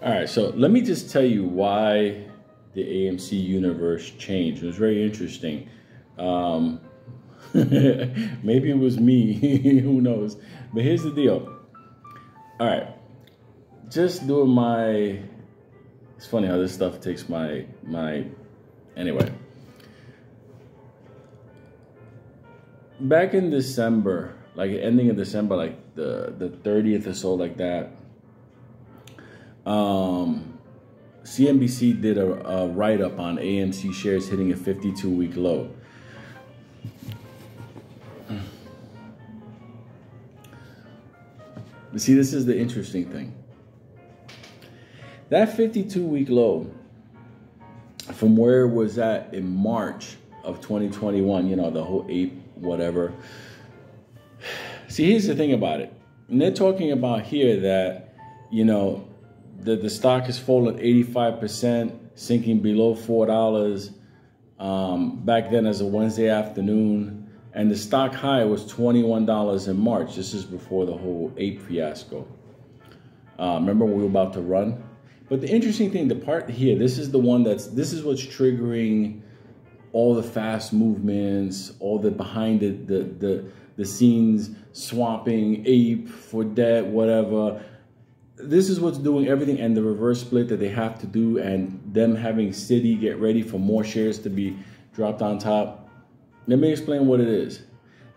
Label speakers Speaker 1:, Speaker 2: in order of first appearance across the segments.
Speaker 1: All right, so let me just tell you why the AMC universe changed. It was very interesting. Maybe it was me, who knows? But here's the deal. All right, just doing my. It's funny how this stuff takes my. Anyway. Back in December, like ending of December, like the 30th or so, like that. CNBC did a write-up on AMC shares hitting a 52-week low. See, this is the interesting thing. That 52-week low, from where it was at in March of 2021, you know, the whole ape, whatever. See, here's the thing about it. And they're talking about here that, you know, the stock has fallen 85%, sinking below $4 back then as a Wednesday afternoon. And the stock high was $21 in March. This is before the whole ape fiasco. Remember when we were about to run? But the interesting thing, the part here, this is the one this is what's triggering all the fast movements, all the behind the scenes swapping ape for debt, whatever. This is what's doing everything, and the reverse split that they have to do, and them having Citi get ready for more shares to be dropped on top. Let me explain what it is.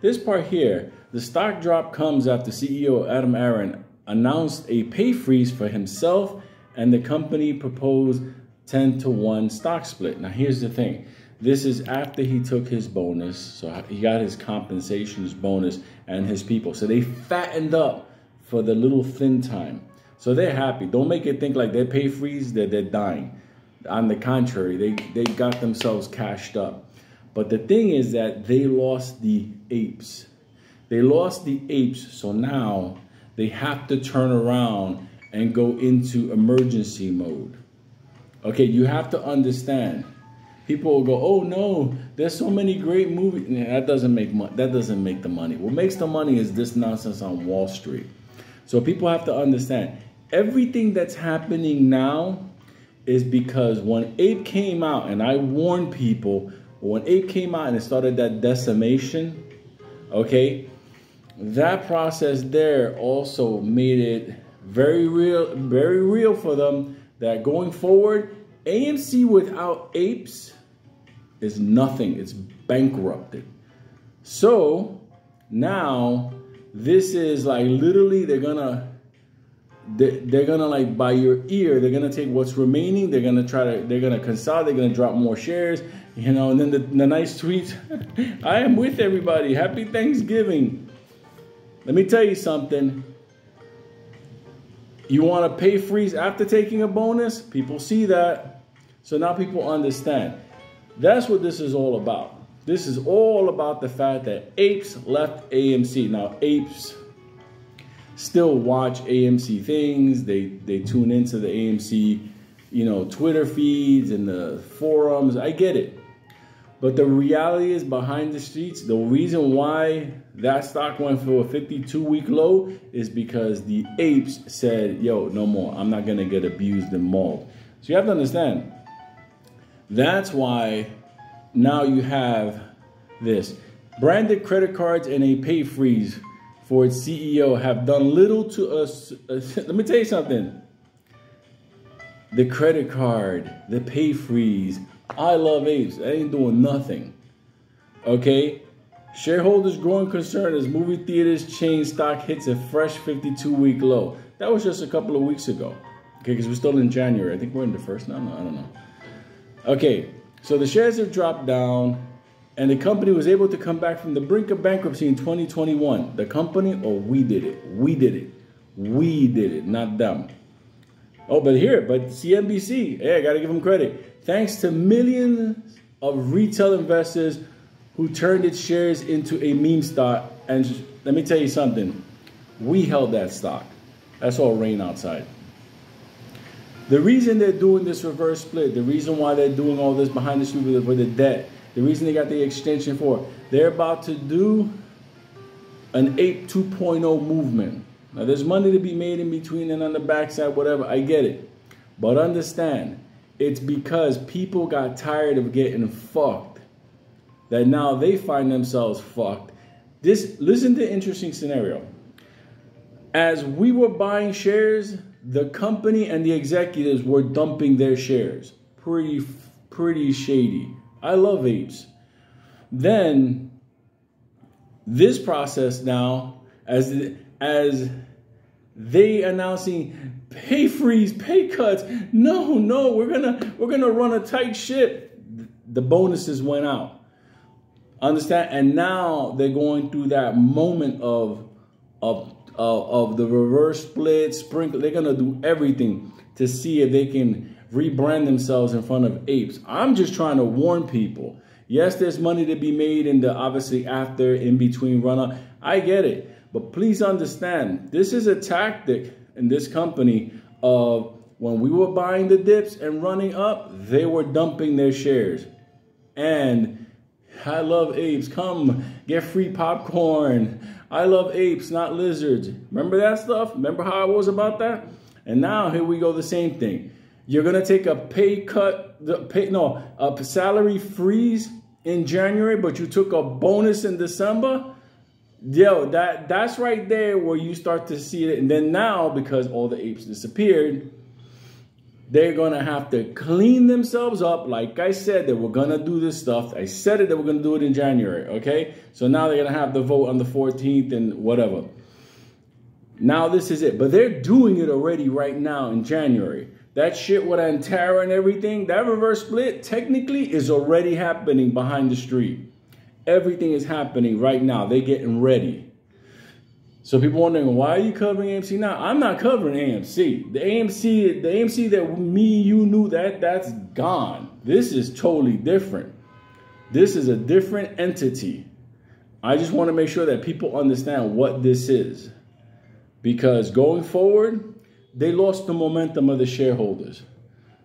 Speaker 1: This part here, the stock drop comes after CEO Adam Aron announced a pay freeze for himself, and the company proposed 10-to-1 stock split. Now here's the thing. This is after he took his bonus, so he got his compensation, his bonus, and his people. So they fattened up for the little thin time. So they're happy. Don't make it think like their pay freeze, they're dying. On the contrary, they got themselves cashed up. But the thing is that they lost the apes. They lost the apes, so now they have to turn around and go into emergency mode. Okay, you have to understand. People will go, oh no, there's so many great movies. That doesn't make money. That doesn't make the money. What makes the money is this nonsense on Wall Street. So people have to understand, everything that's happening now is because when ape came out, and I warned people, when ape came out and it started that decimation, okay, that process there also made it very real for them that going forward, AMC without apes is nothing. It's bankrupted. So now this is like literally they're gonna like by your ear, they're gonna take what's remaining, they're gonna consolidate, they're gonna drop more shares, you know, and then the nice tweets, I am with everybody, happy Thanksgiving. Let me tell you something. You want to pay freeze after taking a bonus? People see that. So now people understand. That's what this is all about. This is all about the fact that apes left AMC. Now apes still watch AMC things. They tune into the AMC, you know, Twitter feeds and the forums. I get it. But the reality is behind the streets, the reason why that stock went for a 52-week low is because the apes said, yo, no more. I'm not going to get abused and mauled. So you have to understand. That's why now you have this. Branded credit cards and a pay freeze for its CEO have done little to us. Let me tell you something. The credit card, the pay freeze, I love apes. I ain't doing nothing. Okay? Shareholders growing concern as movie theaters chain stock hits a fresh 52-week low. That was just a couple of weeks ago. Okay, because we're still in January. I think we're in the first now. No, I don't know. Okay, so the shares have dropped down, and the company was able to come back from the brink of bankruptcy in 2021. The company, or we did it. We did it. We did it, not them. Oh, but CNBC, hey, I got to give them credit. Thanks to millions of retail investors who turned its shares into a meme stock. And let me tell you something. We held that stock. That's all rain outside. The reason they're doing this reverse split, the reason why they're doing all this behind the scenes with the debt, the reason they got the extension for, they're about to do an ape 2.0 movement. Now, there's money to be made in between and on the backside, whatever. I get it. But understand, it's because people got tired of getting fucked that now they find themselves fucked. Listen to the interesting scenario. As we were buying shares, the company and the executives were dumping their shares. Pretty shady. I love apes. Then this process now, as they announcing pay freeze, pay cuts. No, we're gonna run a tight ship. The bonuses went out. Understand? And now they're going through that moment of the reverse split, sprinkle. They're gonna do everything to see if they can rebrand themselves in front of apes. I'm just trying to warn people. Yes, there's money to be made in the obviously after, in between run-up. I get it. But please understand, this is a tactic in this company of when we were buying the dips and running up, they were dumping their shares. And I love apes. Come get free popcorn. I love apes, not lizards. Remember that stuff? Remember how I was about that? And now here we go, the same thing. You're going to take a pay cut, a salary freeze in January, but you took a bonus in December. Yo, that's right there where you start to see it. And then now, because all the apes disappeared, they're going to have to clean themselves up. Like I said, they were going to do this stuff. I said it, they were going to do it in January, okay? So now they're going to have the vote on the 14th and whatever. Now this is it. But they're doing it already right now in January. That shit with Antara and everything, that reverse split technically is already happening behind the street. Everything is happening right now. They're getting ready. So people wondering, why are you covering AMC now? I'm not covering AMC. The AMC that me, you knew, that's gone. This is totally different. This is a different entity. I just want to make sure that people understand what this is. Because going forward, they lost the momentum of the shareholders.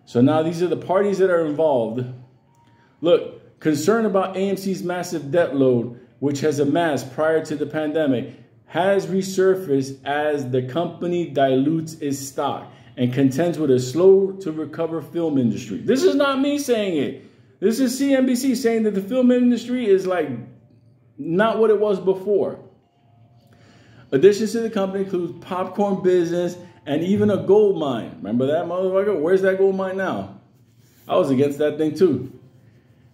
Speaker 1: So now these are the parties that are involved. Look, concern about AMC's massive debt load, which has amassed prior to the pandemic, has resurfaced as the company dilutes its stock and contends with a slow-to-recover film industry. This is not me saying it. This is CNBC saying that the film industry is like not what it was before. Additions to the company include popcorn business and even a gold mine. Remember that, motherfucker? Where's that gold mine now? I was against that thing too.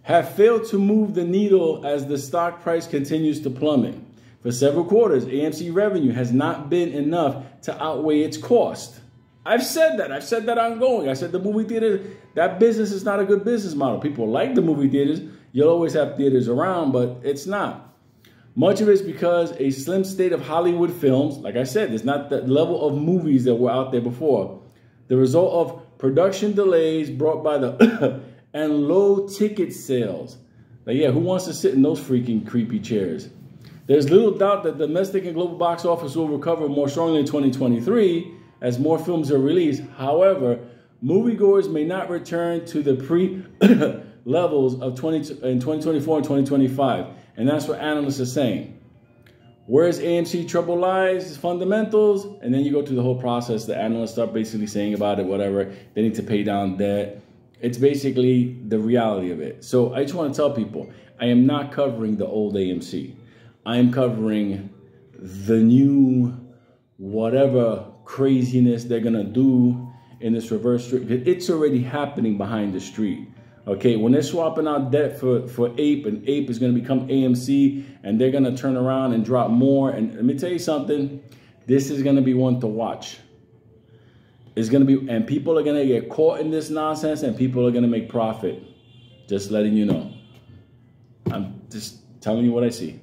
Speaker 1: Have failed to move the needle as the stock price continues to plummet. For several quarters, AMC revenue has not been enough to outweigh its cost. I've said that. I've said that ongoing. I said the movie theater, that business is not a good business model. People like the movie theaters. You'll always have theaters around, but it's not. Much of it is because a slim state of Hollywood films, like I said, there's not the level of movies that were out there before. The result of production delays brought by the and low ticket sales. Like, yeah, who wants to sit in those freaking creepy chairs? There's little doubt that domestic and global box office will recover more strongly in 2023 as more films are released. However, moviegoers may not return to the pre-levels of in 2024 and 2025. And that's what analysts are saying. Where's AMC trouble lies, fundamentals, and then you go through the whole process. The analysts start basically saying about it, whatever. They need to pay down debt. It's basically the reality of it. So I just want to tell people, I am not covering the old AMC. I am covering the new whatever craziness they're going to do in this reverse street. It's already happening behind the street. Okay, when they're swapping out debt for Ape, and Ape is going to become AMC, and they're going to turn around and drop more. And let me tell you something, this is going to be one to watch. It's going to be, and people are going to get caught in this nonsense, and people are going to make profit. Just letting you know. I'm just telling you what I see.